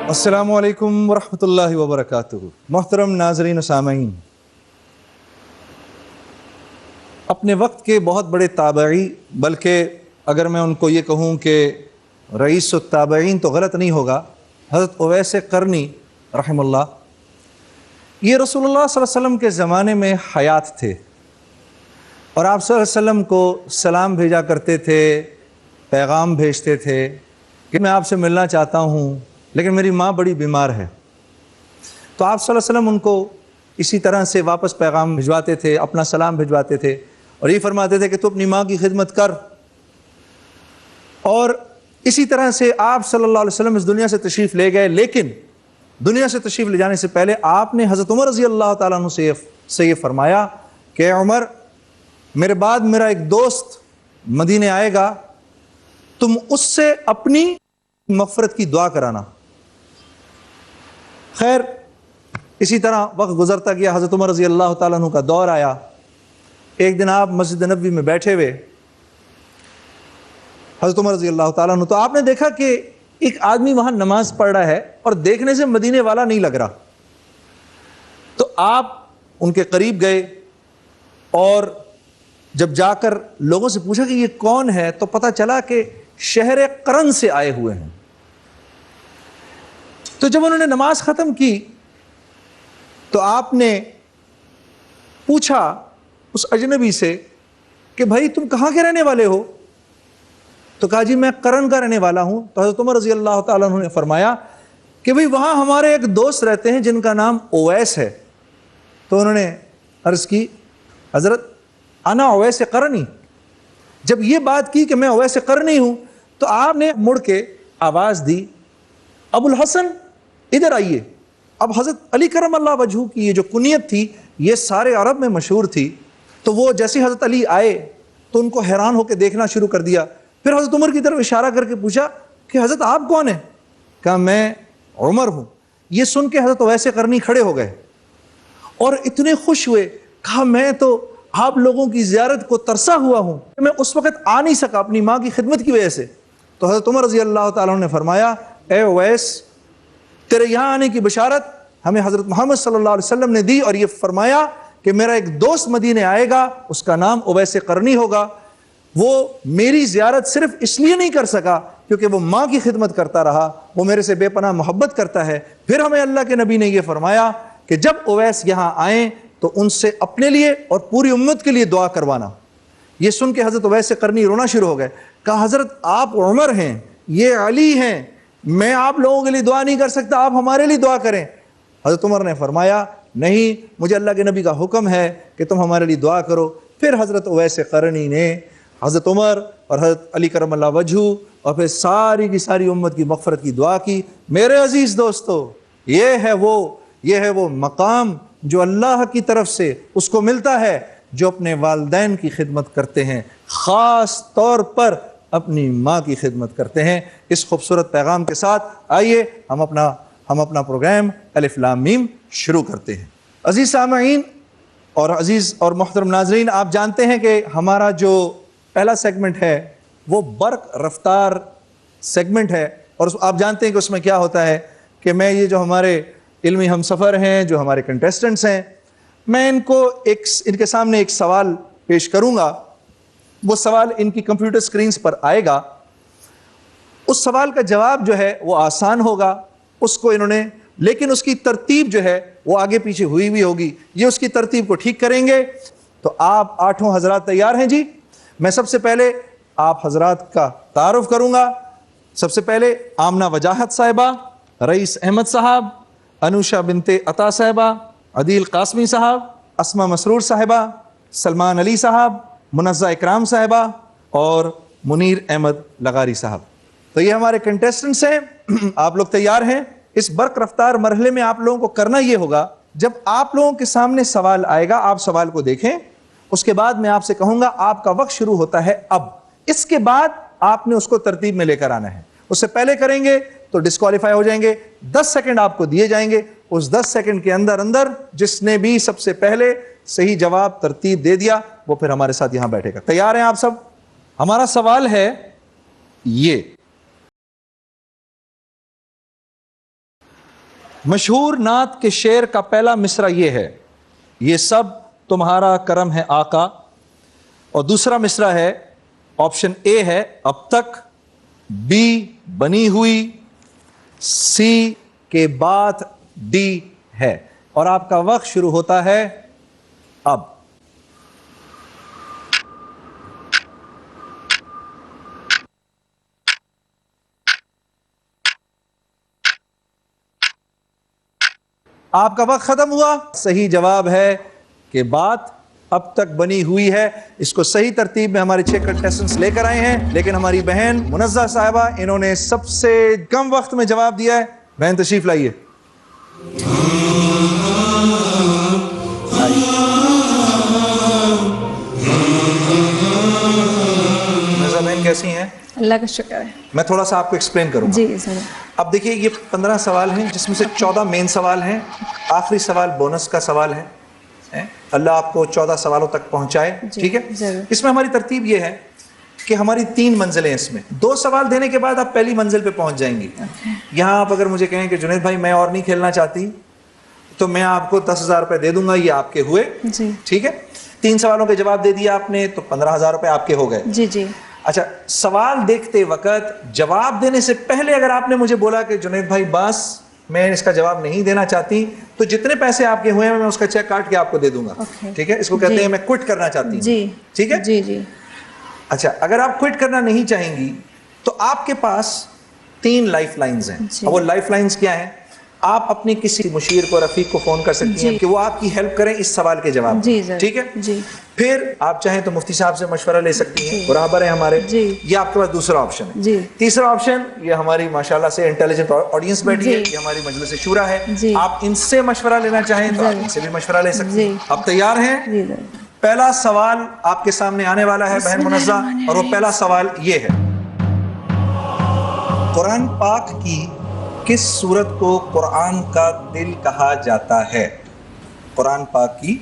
السلام علیکم ورحمۃ اللہ وبرکاتہ۔ محترم ناظرین و سامعین، اپنے وقت کے بہت بڑے تابعی، بلکہ اگر میں ان کو یہ کہوں کہ رئیس التابعین تو غلط نہیں ہوگا، حضرت اویس قرنی رحمہ اللہ، یہ رسول اللہ صلی اللہ علیہ وسلم کے زمانے میں حیات تھے اور آپ صلی اللہ علیہ وسلم کو سلام بھیجا کرتے تھے، پیغام بھیجتے تھے کہ میں آپ سے ملنا چاہتا ہوں لیکن میری ماں بڑی بیمار ہے۔ تو آپ صلی اللہ علیہ وسلم ان کو اسی طرح سے واپس پیغام بھجواتے تھے، اپنا سلام بھجواتے تھے اور یہ فرماتے تھے کہ تو اپنی ماں کی خدمت کر۔ اور اسی طرح سے آپ صلی اللہ علیہ وسلم اس دنیا سے تشریف لے گئے، لیکن دنیا سے تشریف لے جانے سے پہلے آپ نے حضرت عمر رضی اللہ تعالیٰ عنہ سے یہ فرمایا کہ عمر، میرے بعد میرا ایک دوست مدینے آئے گا، تم اس سے اپنی مغفرت کی دعا کرانا۔ خیر، اسی طرح وقت گزرتا گیا، حضرت عمر رضی اللہ تعالیٰ عنہ کا دور آیا۔ ایک دن آپ مسجد نبوی میں بیٹھے ہوئے، حضرت عمر رضی اللہ تعالیٰ عنہ، تو آپ نے دیکھا کہ ایک آدمی وہاں نماز پڑھ رہا ہے اور دیکھنے سے مدینے والا نہیں لگ رہا۔ تو آپ ان کے قریب گئے اور جب جا کر لوگوں سے پوچھا کہ یہ کون ہے تو پتہ چلا کہ شہر قرن سے آئے ہوئے ہیں۔ تو جب انہوں نے نماز ختم کی تو آپ نے پوچھا اس اجنبی سے کہ بھائی تم کہاں کے رہنے والے ہو؟ تو کہا جی میں قرن کا رہنے والا ہوں۔ تو حضرت عمر رضی اللہ تعالیٰ عنہ نے فرمایا کہ بھئی وہاں ہمارے ایک دوست رہتے ہیں جن کا نام اویس ہے۔ تو انہوں نے عرض کی حضرت انا اویس قرنی۔ جب یہ بات کی کہ میں اویس قرنی ہوں تو آپ نے مڑ کے آواز دی ابو الحسن ادھر آئیے۔ اب حضرت علی کرم اللہ وجہہ کی یہ جو کنیت تھی یہ سارے عرب میں مشہور تھی، تو وہ جیسے حضرت علی آئے تو ان کو حیران ہو کے دیکھنا شروع کر دیا۔ پھر حضرت عمر کی طرف اشارہ کر کے پوچھا کہ حضرت آپ کون ہیں؟ کہا میں عمر ہوں۔ یہ سن کے حضرت اویس قرنی کھڑے ہو گئے اور اتنے خوش ہوئے، کہا میں تو آپ لوگوں کی زیارت کو ترسا ہوا ہوں، میں اس وقت آ نہیں سکا اپنی ماں کی خدمت کی وجہ سے۔ تو حضرت عمر رضی اللہ تعالیٰ عنہ نے فرمایا اے اویس، تیرے یہاں آنے کی بشارت ہمیں حضرت محمد صلی اللہ علیہ وسلم نے دی اور یہ فرمایا کہ میرا ایک دوست مدینے آئے گا، اس کا نام اویس قرنی ہوگا۔ وہ میری زیارت صرف اس لیے نہیں کر سکا کیونکہ وہ ماں کی خدمت کرتا رہا، وہ میرے سے بے پناہ محبت کرتا ہے۔ پھر ہمیں اللہ کے نبی نے یہ فرمایا کہ جب اویس یہاں آئیں تو ان سے اپنے لیے اور پوری امت کے لیے دعا کروانا۔ یہ سن کے حضرت اویس قرنی رونا شروع ہو گئے، کہا حضرت آپ عمر ہیں، یہ علی ہیں، میں آپ لوگوں کے لیے دعا نہیں کر سکتا، آپ ہمارے لیے دعا کریں۔ حضرت عمر نے فرمایا نہیں، مجھے اللہ کے نبی کا حکم ہے کہ تم ہمارے لیے دعا کرو۔ پھر حضرت اویس قرنی نے حضرت عمر اور حضرت علی کرم اللہ وجہہ اور پھر ساری کی ساری امت کی مغفرت کی دعا کی۔ میرے عزیز دوستو، یہ ہے وہ مقام جو اللہ کی طرف سے اس کو ملتا ہے جو اپنے والدین کی خدمت کرتے ہیں، خاص طور پر اپنی ماں کی خدمت کرتے ہیں۔ اس خوبصورت پیغام کے ساتھ آئیے ہم اپنا پروگرام الف لام میم شروع کرتے ہیں۔ عزیز سامعین اور عزیز اور محترم ناظرین، آپ جانتے ہیں کہ ہمارا جو پہلا سیگمنٹ ہے وہ برق رفتار سیگمنٹ ہے، اور آپ جانتے ہیں کہ اس میں کیا ہوتا ہے کہ میں یہ جو ہمارے علمی ہم سفر ہیں، جو ہمارے کنٹیسٹنٹس ہیں، میں ان کے سامنے ایک سوال پیش کروں گا۔ وہ سوال ان کی کمپیوٹر سکرینز پر آئے گا۔ اس سوال کا جواب جو ہے وہ آسان ہوگا، اس کو انہوں نے، لیکن اس کی ترتیب جو ہے وہ آگے پیچھے ہوئی بھی ہوگی، یہ اس کی ترتیب کو ٹھیک کریں گے۔ تو آپ 8 حضرات تیار ہیں جی؟ میں سب سے پہلے آپ حضرات کا تعارف کروں گا۔ سب سے پہلے آمنہ وجاہت صاحبہ، رئیس احمد صاحب، انوشا بنت عطا صاحبہ، عدیل قاسمی صاحب، اسما مسرور صاحبہ، سلمان علی صاحب، منزہ اکرام صاحبہ اور منیر احمد لغاری صاحب۔ تو یہ ہمارے کنٹیسٹنٹس ہیں۔ آپ لوگ تیار ہیں؟ اس برق رفتار مرحلے میں آپ لوگوں کو کرنا یہ ہوگا، جب آپ لوگوں کے سامنے سوال آئے گا آپ سوال کو دیکھیں، اس کے بعد میں آپ سے کہوں گا آپ کا وقت شروع ہوتا ہے اب، اس کے بعد آپ نے اس کو ترتیب میں لے کر آنا ہے. اس سے پہلے کریں گے تو ڈسکوالیفائی ہو جائیں گے. 10 سیکنڈ آپ کو دیے جائیں گے، اس 10 سیکنڈ کے اندر جس نے بھی سب سے پہلے صحیح جواب ترتیب دے دیا وہ پھر ہمارے ساتھ یہاں بیٹھے گا. تیار ہیں آپ سب؟ ہمارا سوال ہے یہ، مشہور نعت کے شعر کا پہلا مصرع یہ ہے، یہ سب تمہارا کرم ہے آقا، اور دوسرا مصرع ہے، آپشن اے ہے اب تک، بی بنی ہوئی، سی کے بعد ڈی ہے. اور آپ کا وقت شروع ہوتا ہے اب. آپ کا وقت ختم ہوا. صحیح جواب ہے کہ بات اب تک بنی ہوئی ہے. اس کو صحیح ترتیب میں ہمارے 6 کنٹیسٹنٹس لے کر آئے ہیں، لیکن ہماری بہن منزہ صاحبہ انہوں نے سب سے کم وقت میں جواب دیا ہے. بہن تشریف لائیے. منزہ بہن کیسی ہیں؟ اللہ کا شکر ہے. میں تھوڑا سا آپ کو ایکسپلین کروں گا. جی سر. اب دیکھیے یہ 15 سوال ہیں جس میں سے 14 مین سوال ہیں، آخری سوال بونس کا سوال ہے. اللہ آپ کو 14 سوالوں تک پہنچائے. ٹھیک ہے. اس میں ہماری ترتیب یہ ہے کہ ہماری 3 منزلیں اس میں، 2 سوال دینے کے بعد آپ پہلی منزل پہ پہنچ جائیں گی. یہاں آپ اگر مجھے کہیں کہ جنید بھائی میں اور نہیں کھیلنا چاہتی تو میں آپ کو 10,000 روپے دے دوں گا، یہ آپ کے ہوئے. ٹھیک ہے. 3 سوالوں کے جواب دے دیا آپ نے تو 15,000 روپے آپ کے ہو گئے. جی جی. اچھا، سوال دیکھتے وقت جواب دینے سے پہلے اگر آپ نے مجھے بولا کہ جنید بھائی بس میں اس کا جواب نہیں دینا چاہتی تو جتنے پیسے آپ کے ہوئے ہیں میں اس کا چیک کاٹ کے آپ کو دے دوں گا. ٹھیک ہے. اس کو کہتے ہیں میں کوئٹ کرنا چاہتی ہوں. جی ٹھیک ہے. جی جی. اچھا، اگر آپ کوئٹ کرنا نہیں چاہیں گی تو آپ کے پاس 3 لائف لائنز ہیں. وہ لائف لائنز کیا ہیں؟ آپ اپنے کسی مشیر کو، رفیق کو فون کر سکتی ہیں کہ وہ آپ کی ہیلپ کریں اس سوال کے جواب میں. ٹھیک ہے. جی. پھر آپ چاہیں تو مفتی صاحب سے مشورہ لے سکتی ہیں، برابر ہے ہمارے. یہ آپ کے پاس دوسرا آپشن ہے. جی. تیسرا آپشن، یہ ہماری ماشاءاللہ سے انٹیلیجنٹ آڈینس بیٹھی ہے، یہ ہماری مجلس شورا ہے، آپ ان سے مشورہ لینا چاہیں تو آپ ان سے بھی مشورہ لے سکتے ہیں. آپ تیار ہیں؟ پہلا سوال آپ کے سامنے آنے والا ہے بہن منزہ، اور وہ پہلا سوال یہ ہے، قرآن پاک کی کس سورت کو قرآن کا دل کہا جاتا ہے؟ قرآن پاک کی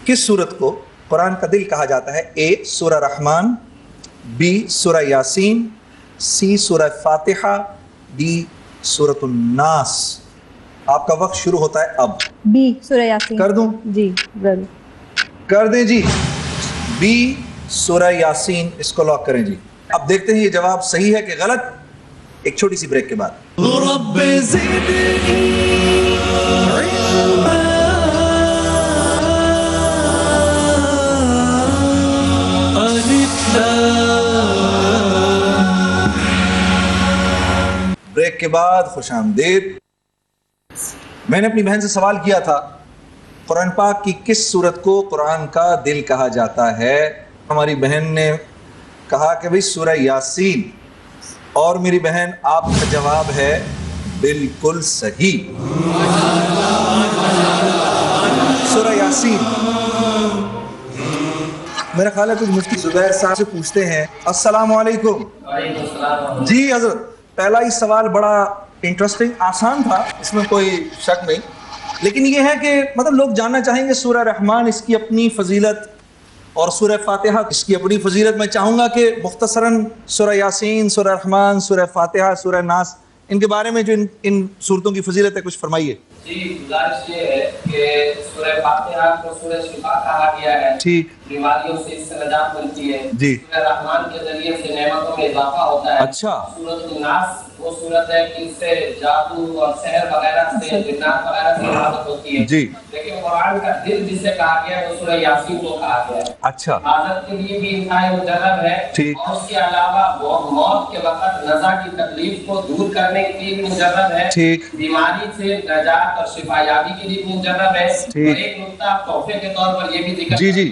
کس سورت کو قرآن کا دل کہا جاتا ہے؟ اے سورہ رحمان، بی سورہ یاسین، سی سورہ فاتحہ، ڈی سورۃ الناس. آپ کا وقت شروع ہوتا ہے اب. بی سورہ یاسین. کر دوں؟ جی ضرور کر دیں جی. بی سورہ یاسین، اس کو لاک کریں جی. اب دیکھتے ہیں یہ جواب صحیح ہے کہ غلط، ایک چھوٹی سی بریک کے بعد. رب زدنی علما. بریک کے بعد خوش آمدید. میں نے اپنی بہن سے سوال کیا تھا قرآن پاک کی کس سورت کو قرآن کا دل کہا جاتا ہے. ہماری بہن نے کہا کہ بھئی سورہ یاسین، اور میری بہن آپ کا جواب ہے بالکل صحیح، سورہ یاسین. میرا خیال ہے کچھ مفتی زبیر صاحب سے پوچھتے ہیں. السلام علیکم. جی حضرت، پہلا ہی سوال بڑا انٹرسٹنگ، آسان تھا، اس میں کوئی شک نہیں، لیکن یہ ہے کہ مطلب لوگ جاننا چاہیں گے سورہ رحمان اس کی اپنی فضیلت اور سورہ فاتحہ اس کی اپنی فضیلت. میں چاہوں گا کہ مختصراً سورہ یاسین، سورہ رحمان، سورہ فاتحہ، سورہ ناس، ان کے بارے میں جو ان صورتوں کی فضیلت ہے کچھ فرمائیے. جی گزارش یہ ہے کہ سورہ فاتحہ کو سورہ شفا کہا گیا ہے. ٹھیک. بیماریوں سے اس سے نجات ملتی ہے. جی. سورہ رحمان کے ذریعے سے نعمتوں میں اضافہ ہوتا ہے. اچھا. سورۃ الناس وہ سورت ہے کہ اس سے جادو اور سحر وغیرہ سے، جنات وغیرہ سے حفاظت ہوتی ہے. جی. لیکن قرآن کا دل جسے کہا گیا ہے وہ سورہ یاسین کو کہا گیا ہے. اچھا. حاضر کے لیے بھی انتہائی مجرب ہے. ٹھیک. اور اس کے علاوہ موت کے وقت نزا کی تکلیف کو دور کرنے کے لیے بھی مجرب ہے. ٹھیک. بیماری سے نجات اور شفا یابی کے لیے بھی مجرب ہے. اور ایک نقطہ تحفے کے طور پر یہ بھی ذکر جی جی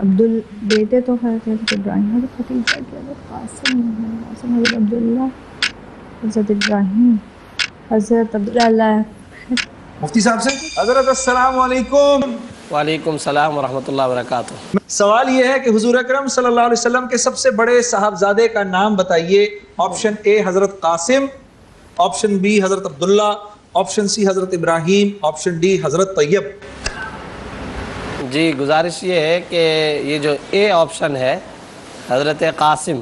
عبدال بیٹے تو حضرت ابراہیم حضرت ختیجہ کے حضرت قاسم حضرت عبداللہ حضرت ابراہیم حضرت عبداللہ. مفتی صاحب سے حضرت السلام علیکم. وعلیکم السلام ورحمۃ اللہ وبرکاتہ. سوال یہ ہے کہ حضور اکرم صلی اللہ علیہ وسلم کے سب سے بڑے صاحبزادے کا نام بتائیے. آپشن اے حضرت قاسم، آپشن بی حضرت عبداللہ، آپشن سی حضرت ابراہیم، آپشن ڈی حضرت طیب. جی گزارش یہ ہے کہ یہ جو اے آپشن ہے حضرت قاسم،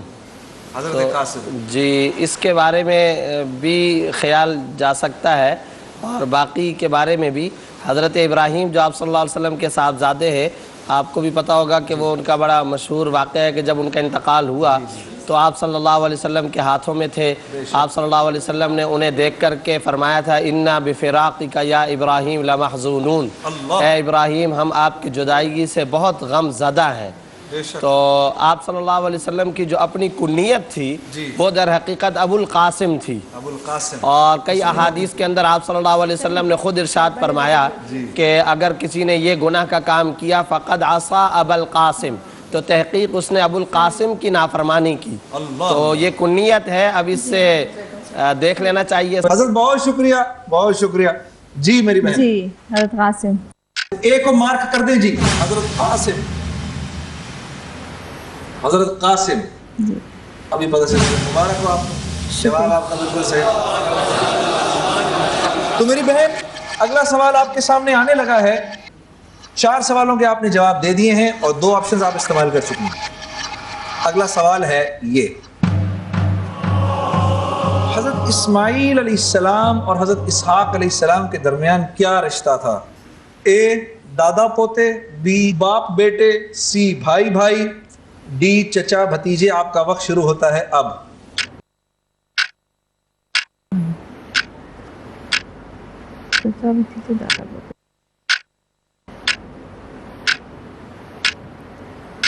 حضرت قاسم جی اس کے بارے میں بھی خیال جا سکتا ہے، اور باقی کے بارے میں بھی. حضرت ابراہیم جو آپ صلی اللہ علیہ وسلم کے صاحبزادے ہیں، آپ کو بھی پتہ ہوگا کہ وہ ان کا بڑا مشہور واقعہ ہے کہ جب ان کا انتقال ہوا تو آپ صلی اللہ علیہ وسلم کے ہاتھوں میں تھے. آپ صلی اللہ علیہ وسلم نے انہیں دیکھ کر کے فرمایا تھا انا بفراقک یا ابراہیم لمحزونون، اے ابراہیم ہم آپ کی جدائیگی سے بہت غم زدہ ہیں. تو آپ صلی اللہ علیہ وسلم کی جو اپنی کنیت تھی وہ در حقیقت ابو القاسم تھی. ابو القاسم. اور کئی احادیث کے اندر آپ صلی اللہ علیہ وسلم نے خود ارشاد فرمایا کہ اگر کسی نے یہ گناہ کا کام کیا فقد عصا ابا القاسم، تو تحقیق اس نے ابو القاسم کی نافرمانی کی. تو یہ کنیت ہے، اب اس سے دیکھ لینا چاہیے. حضرت بہت شکریہ، بہت شکریہ. جی میری بہن جی حضرت قاسم. اے کو مارک کر دیں. جی حضرت قاسم، حضرت قاسم. ابھی پتہ چل گیا. مبارک ہو آپ کو، جواب آپ کا بالکل صحیح. تو میری بہن اگلا سوال آپ کے سامنے آنے لگا ہے. 4 سوالوں کے آپ نے جواب دے دیے ہیں اور 2 آپشنز آپ استعمال کر چکے ہیں. اگلا سوال ہے یہ، حضرت اسماعیل علیہ السلام اور حضرت اسحاق علیہ السلام کے درمیان کیا رشتہ تھا؟ اے دادا پوتے، بی باپ بیٹے، سی بھائی بھائی، ڈی چچا بھتیجے. آپ کا وقت شروع ہوتا ہے اب.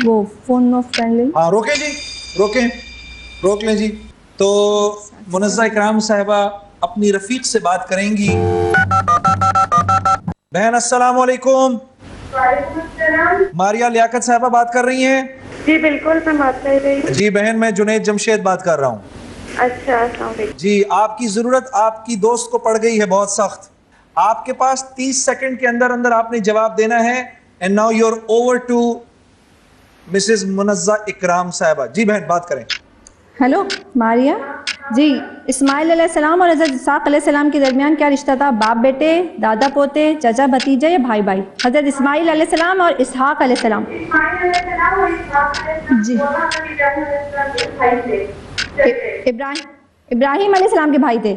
وہ فون آف فرینڈلی. ہاں روکیں جی، روک لیں جی. تو منزہ اکرام صاحبہ اپنی رفیق سے بات کریں گی. بہن السلام علیکم. وعلیکم السلام. ماریا لیاقت صاحبہ بات کر رہی ہیں؟ جی بالکل میں بات کر رہی ہوں. جی بہن میں جنید جمشید بات کر رہا ہوں. اچھا السلام علیکم. جی آپ کی ضرورت آپ کی دوست کو پڑ گئی ہے بہت سخت. آپ کے پاس 30 سیکنڈ کے اندر اندر آپ نے جواب دینا ہے. And now you are over to Mrs Munazza Ikram صاحبہ. جی بہن بات کریں. ہیلو ماریا. جی اسماعیل علیہ السلام اور حضرت اسحاق علیہ السلام کے درمیان کیا رشتہ تھا؟ باپ بیٹے، دادا پوتے، چچا بھتیجا یا بھائی بھائی؟ حضرت اسماعیل علیہ السلام اور اسحاق علیہ السلام. جی ابراہیم علیہ السلام کے بھائی تھے.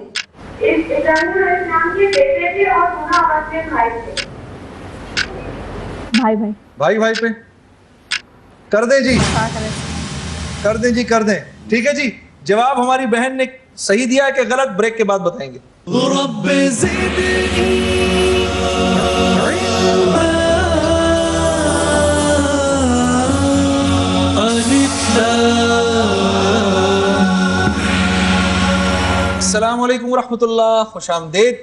بھائی بھائی. بھائی بھائی پہ کر دیں جی، کر دیں جی، کر دیں. ٹھیک ہے جی. جواب ہماری بہن نے صحیح دیا ہے کہ غلط؟ بریک کے بعد بتائیں گے. رب زدنی السلام علیکم ورحمۃ اللہ، خوش آمدید.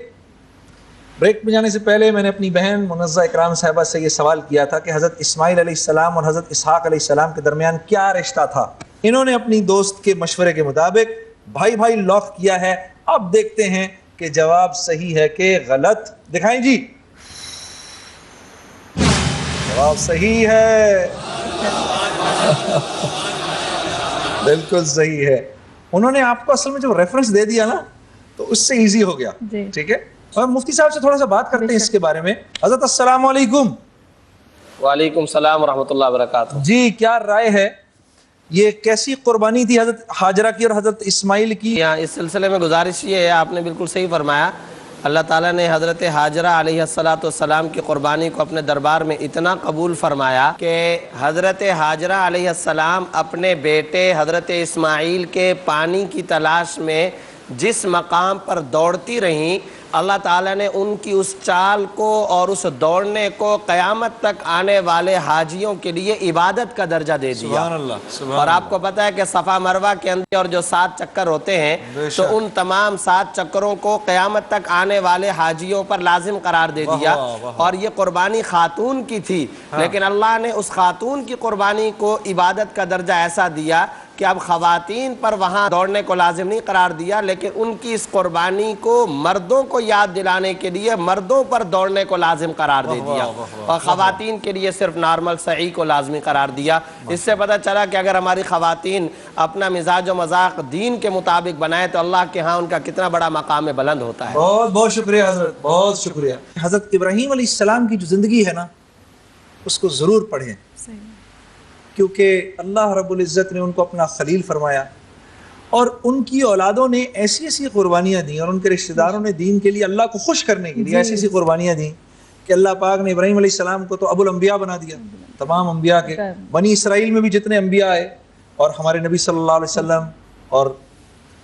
بریک میں جانے سے پہلے میں نے اپنی بہن منزہ اکرام صاحبہ سے یہ سوال کیا تھا کہ حضرت اسماعیل علیہ السلام اور حضرت اسحاق علیہ السلام کے درمیان کیا رشتہ تھا. انہوں نے اپنی دوست کے مشورے کے مطابق بھائی بھائی لاک کیا ہے. اب دیکھتے ہیں کہ جواب صحیح ہے کہ غلط. دکھائیں جی. جواب صحیح ہے، بالکل صحیح ہے. انہوں نے آپ کو اصل میں جو ریفرنس دے دیا نا تو اس سے ایزی ہو گیا. ٹھیک ہے. اور مفتی صاحب سے تھوڑا سا بات کرتے ہیں اس کے بارے میں. حضرت السلام علیکم. وعلیکم السلام ورحمۃ اللہ وبرکاتہ. جی کیا رائے ہے، یہ کیسی قربانی تھی حضرت ہاجرہ کی اور حضرت اسماعیل کی؟ یہاں اس سلسلے میں گزارش یہ ہے، آپ نے بالکل صحیح فرمایا. اللہ تعالیٰ نے حضرت ہاجرہ علیہ السلام کی قربانی کو اپنے دربار میں اتنا قبول فرمایا کہ حضرت ہاجرہ علیہ السلام اپنے بیٹے حضرت اسماعیل کے پانی کی تلاش میں جس مقام پر دوڑتی رہیں، اللہ تعالیٰ نے ان کی اس چال کو اور اس دوڑنے کو قیامت تک آنے والے حاجیوں کے لیے عبادت کا درجہ دے دیا. سبحان اللہ. اور آپ کو پتہ ہے کہ صفا مروہ کے اندر اور جو 7 چکر ہوتے ہیں تو ان تمام 7 چکروں کو قیامت تک آنے والے حاجیوں پر لازم قرار دے دیا. اور یہ قربانی خاتون کی تھی لیکن اللہ نے اس خاتون کی قربانی کو عبادت کا درجہ ایسا دیا کہ اب خواتین پر وہاں دوڑنے کو لازم نہیں قرار دیا لیکن ان کی اس قربانی کو مردوں کو یاد دلانے کے لیے مردوں پر دوڑنے کو لازم قرار دے دیا اور خواتین کے لیے صرف نارمل سعی کو لازمی قرار دیا. اس سے پتہ چلا کہ اگر ہماری خواتین اپنا مزاج و مذاق دین کے مطابق بنائے تو اللہ کے ہاں ان کا کتنا بڑا مقام بلند ہوتا ہے. بہت بہت شکریہ حضرت, بہت شکریہ. حضرت ابراہیم علیہ السلام کی جو زندگی ہے نا اس کو ضرور پڑھیں کیونکہ اللہ رب العزت نے ان کو اپنا خلیل فرمایا اور ان کی اولادوں نے ایسی ایسی قربانیاں دیں اور ان کے رشتہ داروں نے دین کے لیے اللہ کو خوش کرنے کے لیے ایسی ایسی قربانیاں دیں کہ اللہ پاک نے ابراہیم علیہ السلام کو تو ابو الانبیاء بنا دیا. تمام انبیاء کے بنی اسرائیل میں بھی جتنے انبیاء آئے اور ہمارے نبی صلی اللہ علیہ وسلم اور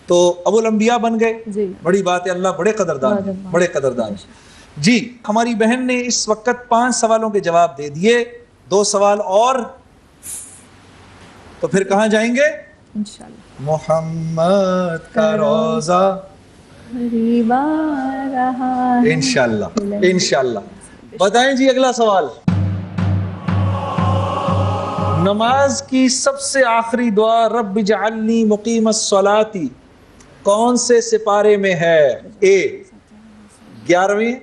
تو ابو الانبیاء بن گئے. بڑی بات ہے, اللہ بڑے قدردان ہیں, بڑے قدردان. جی ہماری بہن نے اس وقت 5 سوالوں کے جواب دے دیے. 2 سوال اور تو پھر کہاں جائیں گے؟ انشاءاللہ محمد کا روزہ قریب آ رہا ہے. انشاءاللہ انشاءاللہ. بتائیں جی اگلا سوال. نماز کی سب سے آخری دعا رب اجعلنی مقیم الصلاۃ کون سے سپارے میں ہے؟ اے 11ویں,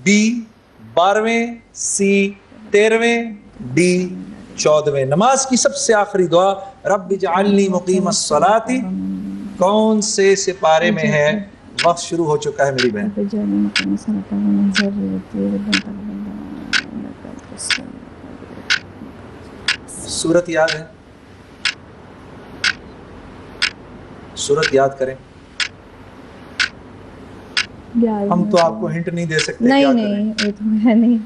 بی 12ویں, سی 13ویں, ڈی 14ویں. نماز کی سب سے آخری دعا رب اجعلنی مقیم الصلاۃ کون سے سپارے میں ہے؟ وقت شروع ہو چکا ہے میری بہن. سورت یاد ہے؟ سورت یاد کریں. ہم تو آپ کو ہنٹ نہیں دے سکتے. نہیں وہ تو ہے نہیں.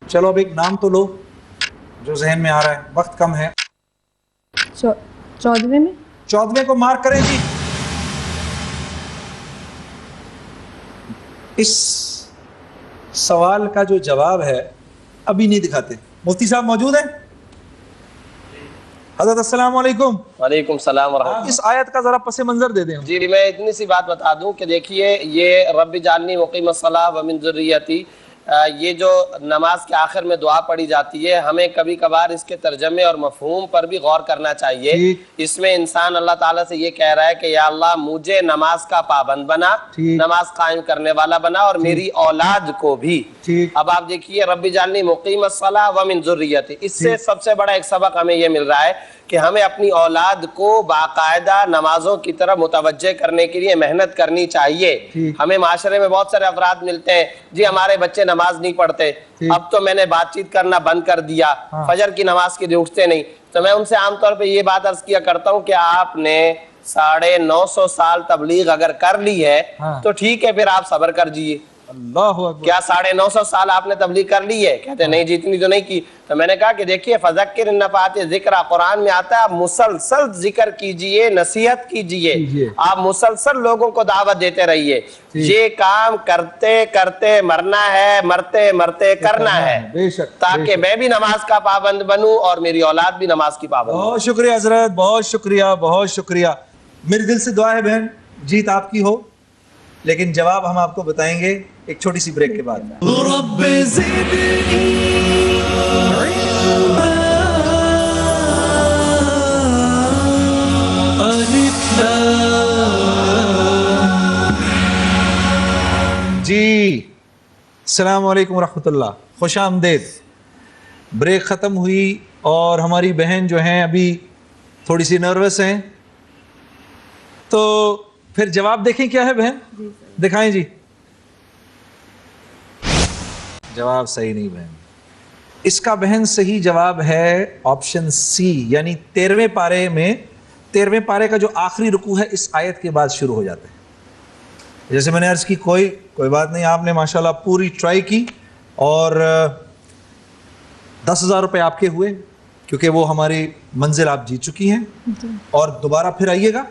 چلو اب ایک نام تو لو جو ذہن میں آ رہا ہے, وقت کم ہے. 14ویں میں 14ویں کو مارک کریں جی. اس سوال کا جو جواب ہے ابھی نہیں دکھاتے. مفتی صاحب موجود ہیں؟ حضرت السلام علیکم. وعلیکم السلام ورحمۃ اللہ. اس آیت کا ذرا پس منظر دے دیں. جی میں اتنی سی بات بتا دوں کہ دیکھیے یہ رب اجعلنی مقیم الصلاۃ ومن ذریتی یہ جو نماز کے آخر میں دعا پڑھی جاتی ہے ہمیں کبھی کبھار اس کے ترجمے اور مفہوم پر بھی غور کرنا چاہیے. اس میں انسان اللہ تعالیٰ سے یہ کہہ رہا ہے کہ یا اللہ مجھے نماز کا پابند بنا, نماز قائم کرنے والا بنا اور میری اولاد کو بھی. اب آپ دیکھیے رب اجعلنی مقیم الصلاۃ ومن ذریتی, اس سے سب سے بڑا ایک سبق ہمیں یہ مل رہا ہے کہ ہمیں اپنی اولاد کو باقاعدہ نمازوں کی طرف متوجہ کرنے کے لیے محنت کرنی چاہیے. ہمیں معاشرے میں بہت سارے افراد ملتے ہیں جی ہمارے بچے نماز نہیں پڑھتے, اب تو میں نے بات چیت کرنا بند کر دیا, فجر کی نماز کے لیے اٹھتے نہیں. تو میں ان سے عام طور پہ یہ بات عرض کیا کرتا ہوں کہ آپ نے 950 سال تبلیغ اگر کر لی ہے تو ٹھیک ہے پھر آپ صبر کر جیے. اللہ اکبر. کیا 950 سال آپ نے تبلیغ کر لی ہے؟ کہتے ہیں نہیں جی اتنی تو نہیں کی. تو میں نے کہا کہ دیکھیے فذکر ان نفعت ذکر قرآن میں آتا ہے آپ مسلسل ذکر کیجئے, نصیحت کیجئے, آپ مسلسل لوگوں کو دعوت دیتے رہیے. یہ کام کرتے کرتے مرنا ہے, مرتے مرتے کرنا ہے, تاکہ میں بھی نماز کا پابند بنوں اور میری اولاد بھی نماز کی پابند. بہت شکریہ حضرت, بہت شکریہ, بہت شکریہ. میرے دل سے دعا ہے بہن جیت آپ کی ہو, لیکن جواب ہم آپ کو بتائیں گے ایک چھوٹی سی بریک کے بعد. رب جی السلام علیکم ورحمۃ اللہ, خوش آمدید. بریک ختم ہوئی اور ہماری بہن جو ہیں ابھی تھوڑی سی نروس ہیں, تو پھر جواب دیکھیں کیا ہے بہن, دکھائیں جی. جواب صحیح نہیں بہن. اس کا بہن صحیح جواب ہے آپشن سی, یعنی 13ویں پارے میں 13ویں پارے کا جو آخری رکوع ہے اس آیت کے بعد شروع ہو جاتا ہے. جیسے میں نے عرض کی کوئی بات نہیں, آپ نے ماشاءاللہ پوری ٹرائی کی اور 10,000 روپے آپ کے ہوئے کیونکہ وہ ہماری منزل آپ جیت چکی ہیں, اور دوبارہ پھر آئیے گا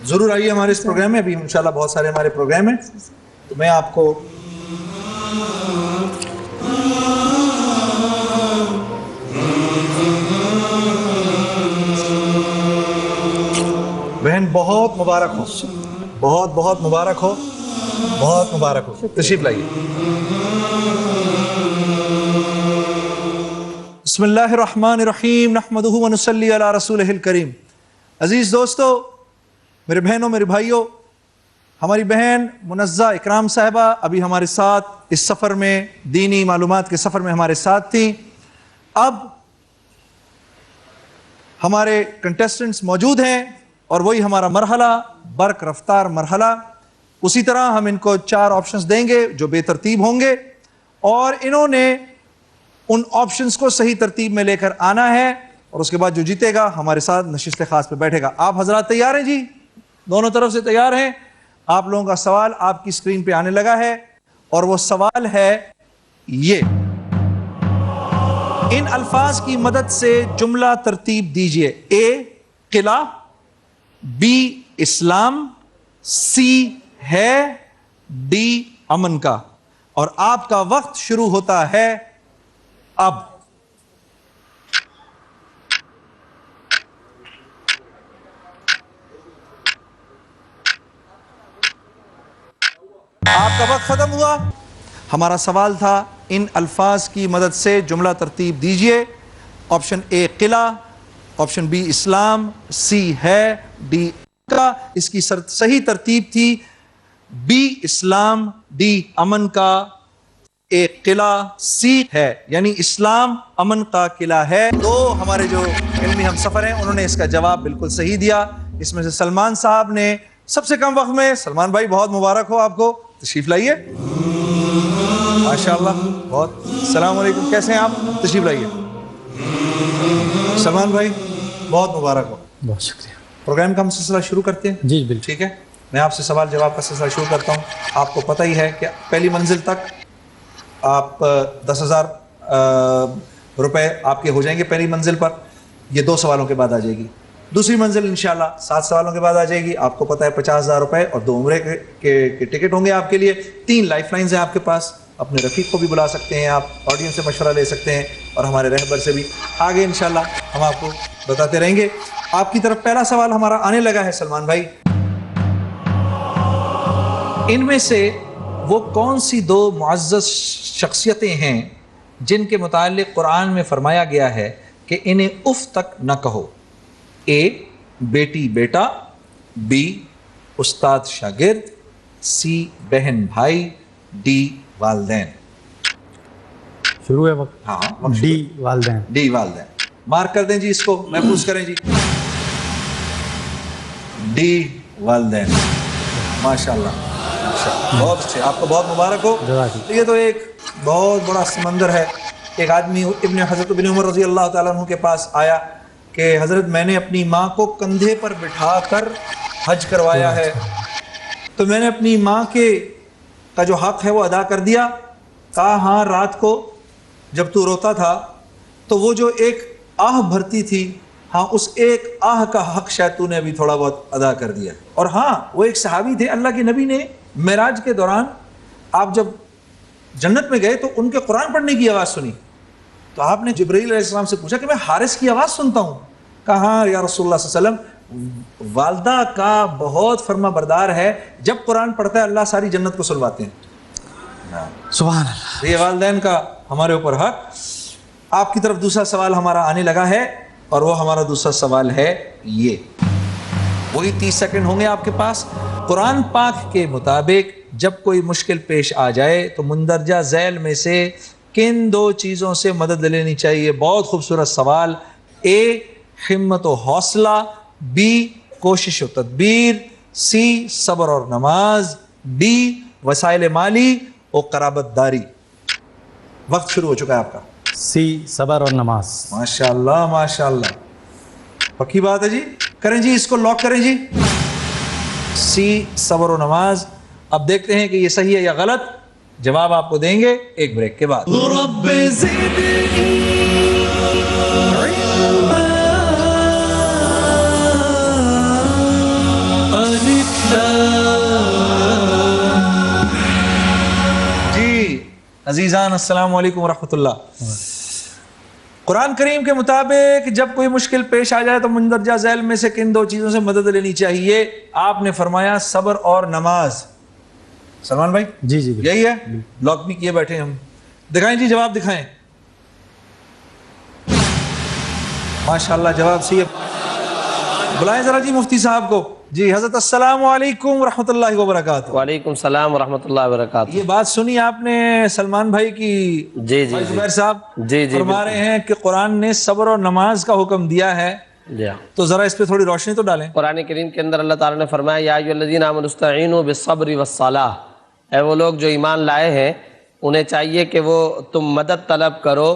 ضرور آئیے ہمارے اس پروگرام میں. ابھی انشاءاللہ بہت سارے ہمارے پروگرام ہیں, تو میں آپ کو بہن بہت مبارک ہو, بہت بہت مبارک ہو, بہت مبارک ہو. تشریف لائیے. بسم اللہ الرحمن الرحیم نحمدہ ونصلی علی رسولہ الکریم. عزیز دوستو, میرے بہنوں, میرے بھائیوں, ہماری بہن منزہ اکرام صاحبہ ابھی ہمارے ساتھ اس سفر میں, دینی معلومات کے سفر میں ہمارے ساتھ تھیں. اب ہمارے کنٹیسٹنٹس موجود ہیں اور وہی ہمارا مرحلہ, برق رفتار مرحلہ. اسی طرح ہم ان کو 4 آپشنز دیں گے جو بے ترتیب ہوں گے, اور انہوں نے ان آپشنز کو صحیح ترتیب میں لے کر آنا ہے, اور اس کے بعد جو جیتے گا ہمارے ساتھ نشست خاص پہ بیٹھے گا. آپ حضرات تیار ہیں جی؟ دونوں طرف سے تیار ہیں؟ آپ لوگوں کا سوال آپ کی اسکرین پہ آنے لگا ہے, اور وہ سوال ہے یہ: ان الفاظ کی مدد سے جملہ ترتیب دیجئے. اے قلعہ, بی اسلام, سی ہے, ڈی امن کا. اور آپ کا وقت شروع ہوتا ہے اب. آپ کا وقت ختم ہوا. ہمارا سوال تھا ان الفاظ کی مدد سے جملہ ترتیب دیجئے. آپشن اے قلعہ, آپشن بی اسلام, سی ہے, ڈی کا. اس کی صحیح ترتیب تھی بی اسلام, ڈی امن کا, اے قلعہ, سی ہے, یعنی اسلام امن کا قلعہ ہے. 2 ہمارے جو علمی ہم سفر ہیں انہوں نے اس کا جواب بالکل صحیح دیا. اس میں سے سلمان صاحب نے سب سے کم وقت میں. سلمان بھائی بہت مبارک ہو آپ کو, تشریف لائیے. ماشاءاللہ, بہت. السلام علیکم, کیسے ہیں آپ؟ تشریف لائیے. سلمان بھائی بہت مبارک ہو. بہت شکریہ. پروگرام کا ہم سلسلہ شروع کرتے ہیں. جی بالکل. ٹھیک ہے, میں آپ سے سوال جواب کا سلسلہ شروع کرتا ہوں. آپ کو پتہ ہی ہے کہ پہلی منزل تک آپ 10,000 روپے آپ کے ہو جائیں گے پہلی منزل پر. یہ 2 سوالوں کے بعد آ جائے گی. دوسری منزل انشاءاللہ 7 سوالوں کے بعد آ جائے گی. آپ کو پتہ ہے 50,000 روپے اور 2 عمرے کے ٹکٹ ہوں گے آپ کے لیے. 3 لائف لائنز ہیں آپ کے پاس. اپنے رفیق کو بھی بلا سکتے ہیں آپ, آڈینس سے مشورہ لے سکتے ہیں, اور ہمارے رہبر سے بھی. آگے انشاءاللہ ہم آپ کو بتاتے رہیں گے. آپ کی طرف پہلا سوال ہمارا آنے لگا ہے سلمان بھائی. ان میں سے وہ کون سی 2 معزز شخصیتیں ہیں جن کے متعلق قرآن میں فرمایا گیا ہے کہ انہیں اف تک نہ کہو؟ اے بیٹی بیٹا, بی استاد شاگرد, سی بہن بھائی, ڈی والدین. شروع ہے وقت. ہاں, ڈی والدین. ڈی والدین. مارک کر دیں جی, اس کو محفوظ کریں جی. ڈی والدین. ماشاءاللہ, بہت اچھے, آپ کو بہت مبارک ہو. یہ تو ایک بہت بڑا سمندر ہے. ایک آدمی حضرت ابن عمر رضی اللہ تعالیٰ عنہ کے پاس آیا کہ حضرت میں نے اپنی ماں کو کندھے پر بٹھا کر حج کروایا ہے, تو میں نے اپنی ماں کا جو حق ہے وہ ادا کر دیا. کہا ہاں, رات کو جب تو روتا تھا تو وہ جو ایک آہ بھرتی تھی, ہاں اس ایک آہ کا حق شاید تو نے ابھی تھوڑا بہت ادا کر دیا. اور ہاں, وہ ایک صحابی تھے, اللہ کے نبی نے معراج کے دوران آپ جب جنت میں گئے تو ان کے قرآن پڑھنے کی آواز سنی, تو آپ نے جبرائیل علیہ السلام سے پوچھا کہ میں حارث کی آواز سنتا ہوں. کہا ہاں یا رسول اللہ صلی اللہ علیہ وسلم, والدہ کا بہت فرما بردار ہے, جب قرآن پڑھتا ہے اللہ ساری جنت کو سنواتے ہیں. سبحان اللہ. یہ والدین کا ہمارے اوپر حق. آپ کی طرف دوسرا سوال ہمارا آنے لگا ہے, اور وہ ہمارا دوسرا سوال ہے یہ. وہی 30 سیکنڈ ہوں گے آپ کے پاس. قرآن پاک کے مطابق جب کوئی مشکل پیش آ جائے تو مندرجہ ذیل میں سے کن 2 چیزوں سے مدد لینی چاہیے؟ بہت خوبصورت سوال. اے ہمت و حوصلہ, بی کوشش و تدبیر, سی صبر اور نماز, ڈی وسائل مالی اور قرابت داری. وقت شروع ہو چکا ہے آپ کا. سی صبر اور نماز. ماشاءاللہ ماشاءاللہ, پکی بات ہے جی. کریں جی, اس کو لاک کریں جی. سی صبر و نماز. اب دیکھتے ہیں کہ یہ صحیح ہے یا غلط. جواب آپ کو دیں گے ایک بریک کے بعد. رب زدنی علما عزیزان السلام علیکم ورحمۃ اللہ۔ قرآن کریم کے مطابق جب کوئی مشکل پیش آ جائے تو مندرجہ ذیل میں سے کن دو چیزوں سے مدد لینی چاہیے؟ آپ نے فرمایا صبر اور نماز۔ سلمان بھائی جی جی یہی ہے، لاک بھی کیے بیٹھے ہم، دکھائیں جی جواب دکھائیں۔ ماشاءاللہ جواب صحیح ہے، بلائیں ذرا جی مفتی صاحب کو۔ جی حضرت السلام علیکم ورحمۃ اللہ وبرکاتہ۔ وعلیکم السلام ورحمۃ اللہ وبرکاتہ۔ یہ بات سنی آپ نے سلمان بھائی کی؟ جی جی زبیر صاحب جی جی فرما رہے ہیں کہ قرآن نے صبر اور نماز کا حکم دیا ہے، جی تو ذرا اس پہ تھوڑی روشنی تو ڈالیں۔ قرآن کریم کے اندر اللہ تعالیٰ نے فرمایا یا ایھا الذین آمنوا استعینوا بالصبر والصلاۃ، اے وہ لوگ جو ایمان لائے ہیں انہیں چاہیے کہ وہ تم مدد طلب کرو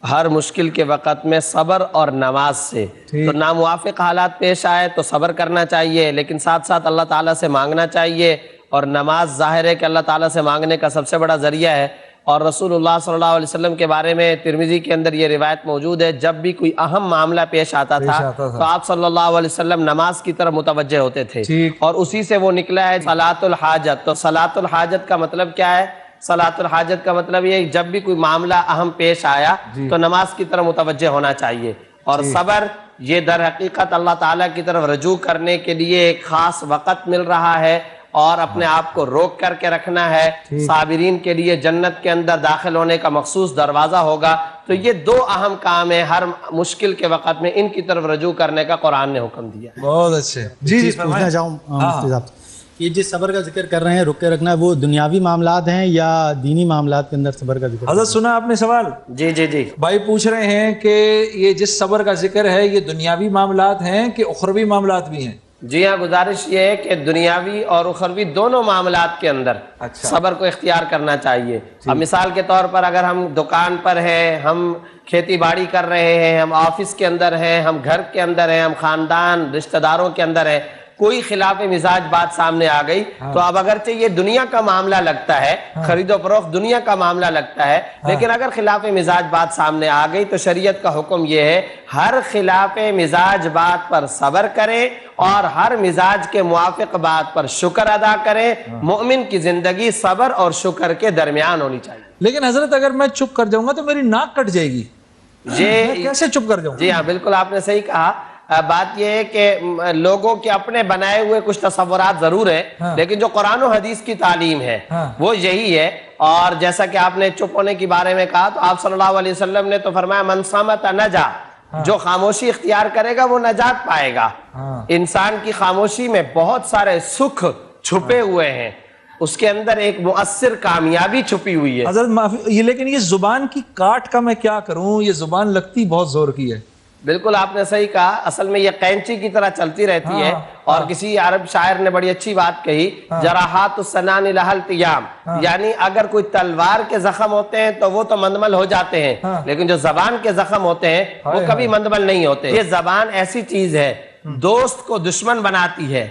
ہر مشکل کے وقت میں صبر اور نماز سے۔ تو ناموافق حالات پیش آئے تو صبر کرنا چاہیے، لیکن ساتھ ساتھ اللہ تعالیٰ سے مانگنا چاہیے، اور نماز ظاہر ہے کہ اللہ تعالیٰ سے مانگنے کا سب سے بڑا ذریعہ ہے۔ اور رسول اللہ صلی اللہ علیہ وسلم کے بارے میں ترمذی کے اندر یہ روایت موجود ہے، جب بھی کوئی اہم معاملہ پیش آتا تھا تو آپ صلی اللہ علیہ وسلم نماز کی طرف متوجہ ہوتے تھے، اور اسی سے وہ نکلا ہے صلاۃ الحاجت۔ تو صلاۃ الحاجت کا مطلب کیا ہے؟ صلاۃ الحاجت کا مطلب یہ جب بھی کوئی معاملہ اہم پیش آیا تو نماز کی طرف متوجہ ہونا چاہیے، اور صبر یہ در حقیقت اللہ تعالیٰ کی طرف رجوع کرنے کے لیے ایک خاص وقت مل رہا ہے، اور اپنے آپ کو روک کر کے رکھنا ہے۔ صابرین کے لیے جنت کے اندر داخل ہونے کا مخصوص دروازہ ہوگا۔ تو یہ دو اہم کام ہیں ہر مشکل کے وقت میں، ان کی طرف رجوع کرنے کا قرآن نے حکم دیا۔ بہت اچھے۔ جی جی پوچھنا چاہوں مفتی صاحب، یہ جس صبر کا ذکر کر رہے ہیں رک کے رکھنا ہے، وہ دنیاوی معاملات ہیں یا دینی معاملات کے اندر صبر کا ذکر؟ حضرت سنا آپ نے سوال؟ جی جی جی بھائی پوچھ رہے ہیں کہ یہ جس صبر کا ذکر ہے یہ دنیاوی معاملات ہیں کہ اخروی معاملات بھی ہیں؟ جی ہاں، گزارش یہ ہے کہ دنیاوی اور اخروی دونوں معاملات کے اندر صبر کو اختیار کرنا چاہیے۔ اب مثال کے طور پر اگر ہم دکان پر ہیں، ہم کھیتی باڑی کر رہے ہیں، ہم آفس کے اندر ہیں، ہم گھر کے اندر ہیں، ہم خاندان رشتہ داروں کے اندر ہیں، کوئی خلاف مزاج بات سامنے آ گئی تو اب اگرچہ یہ دنیا کا معاملہ لگتا ہے، خرید و فروخت دنیا کا معاملہ لگتا ہے، لیکن اگر خلاف مزاج بات سامنے آ گئی تو شریعت کا حکم یہ ہے ہر خلاف مزاج بات پر صبر کریں اور ہر مزاج کے موافق بات پر شکر ادا کریں۔ مومن کی زندگی صبر اور شکر کے درمیان ہونی چاہیے۔ لیکن حضرت اگر میں چپ کر جاؤں گا تو میری ناک کٹ جائے گی، میں کیسے چپ کر جاؤں؟ جی ہاں بالکل آپ نے صحیح کہا۔ بات یہ ہے کہ لوگوں کے اپنے بنائے ہوئے کچھ تصورات ضرور ہیں، لیکن جو قرآن و حدیث کی تعلیم ہے وہ یہی ہے۔ اور جیسا کہ آپ نے چپ ہونے کے بارے میں کہا تو آپ صلی اللہ علیہ وسلم نے تو فرمایا من صمت نجا، جو خاموشی اختیار کرے گا وہ نجات پائے گا۔ انسان کی خاموشی میں بہت سارے سکھ چھپے ہوئے ہیں، اس کے اندر ایک مؤثر کامیابی چھپی ہوئی ہے۔ حضرت معافی، لیکن یہ زبان کی کاٹ کا میں کیا کروں؟ یہ زبان لگتی بہت زور کی ہے۔ بالکل آپ نے صحیح کہا، اصل میں یہ قینچی کی طرح چلتی رہتی ہے، اور کسی عرب شاعر نے بڑی اچھی بات کہی، جراحات السنان لہا التیام، یعنی اگر کوئی تلوار کے زخم ہوتے ہیں تو وہ تو مندمل ہو جاتے ہیں، لیکن جو زبان کے زخم ہوتے ہیں وہ کبھی مندمل نہیں ہوتے۔ یہ زبان ایسی چیز ہے، دوست کو دشمن بناتی ہے،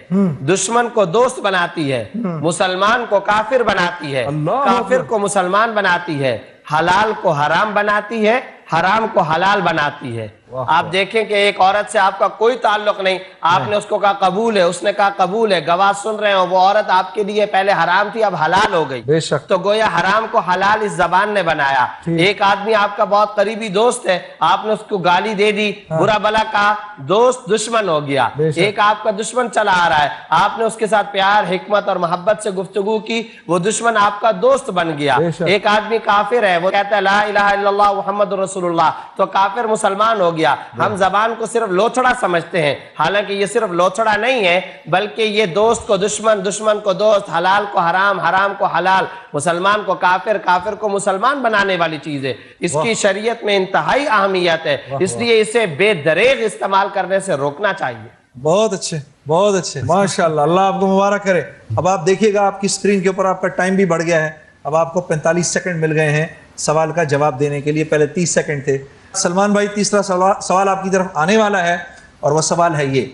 دشمن کو دوست بناتی ہے، مسلمان کو کافر بناتی ہے، کافر کو مسلمان بناتی ہے، حلال کو حرام بناتی ہے، حرام کو حلال بناتی ہے۔ آپ دیکھیں کہ ایک عورت سے آپ کا کوئی تعلق نہیں، آپ نے اس کو کہا قبول ہے، اس نے کہا قبول ہے، گواہ سن رہے ہو، وہ عورت آپ کے لیے پہلے حرام تھی اب حلال ہو گئی، بے شک۔ تو گویا حرام کو حلال اس زبان نے بنایا۔ ایک آدمی آپ کا بہت قریبی دوست ہے، آپ نے اس کو گالی دے دی، برا بلا کہا، دوست دشمن ہو گیا۔ ایک آپ کا دشمن چلا آ رہا ہے، آپ نے اس کے ساتھ پیار، حکمت اور محبت سے گفتگو کی، وہ دشمن آپ کا دوست بن گیا۔ ایک آدمی کافر ہے، وہ کہتا ہے لا الہ الا اللہ محمد رسول اللہ، تو کافر مسلمان ہو گیا۔ ہم زبان کو صرف لوچڑا سمجھتے ہیں، حالانکہ یہ صرف لوچڑا نہیں ہے بلکہ یہ دوست کو دشمن، دشمن کو دوست، حلال کو حرام، حرام کو حلال، مسلمان کو کافر، کافر کو مسلمان بنانے والی چیز ہے۔ اس کی شریعت میں انتہائی اہمیت ہے، اس لیے اسے بے دریغ استعمال کرنے سے روکنا چاہیے۔ بہت اچھے، بہت اچھے، ماشاءاللہ، اللہ آپ کو مبارک کرے۔ اب آپ دیکھیے گا آپ کی اسکرین کے اوپر آپ کا ٹائم بھی بڑھ گیا ہے، اب آپ کو 45 سیکنڈ مل گئے ہیں سوال کا جواب دینے کے لیے، پہلے 30 سیکنڈ تھے۔ سلمان بھائی تیسرا سوال آپ کی طرف آنے والا ہے، اور وہ سوال ہے یہ،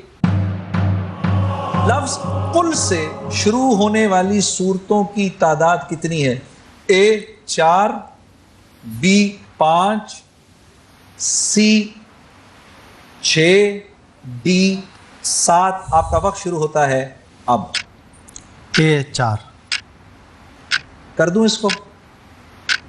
لفظ قل سے شروع ہونے والی صورتوں کی تعداد کتنی ہے؟ اے 4، بی 5، سی 6، ڈی 7۔ آپ کا وقت شروع ہوتا ہے اب۔ اے 4 کر دوں اس کو؟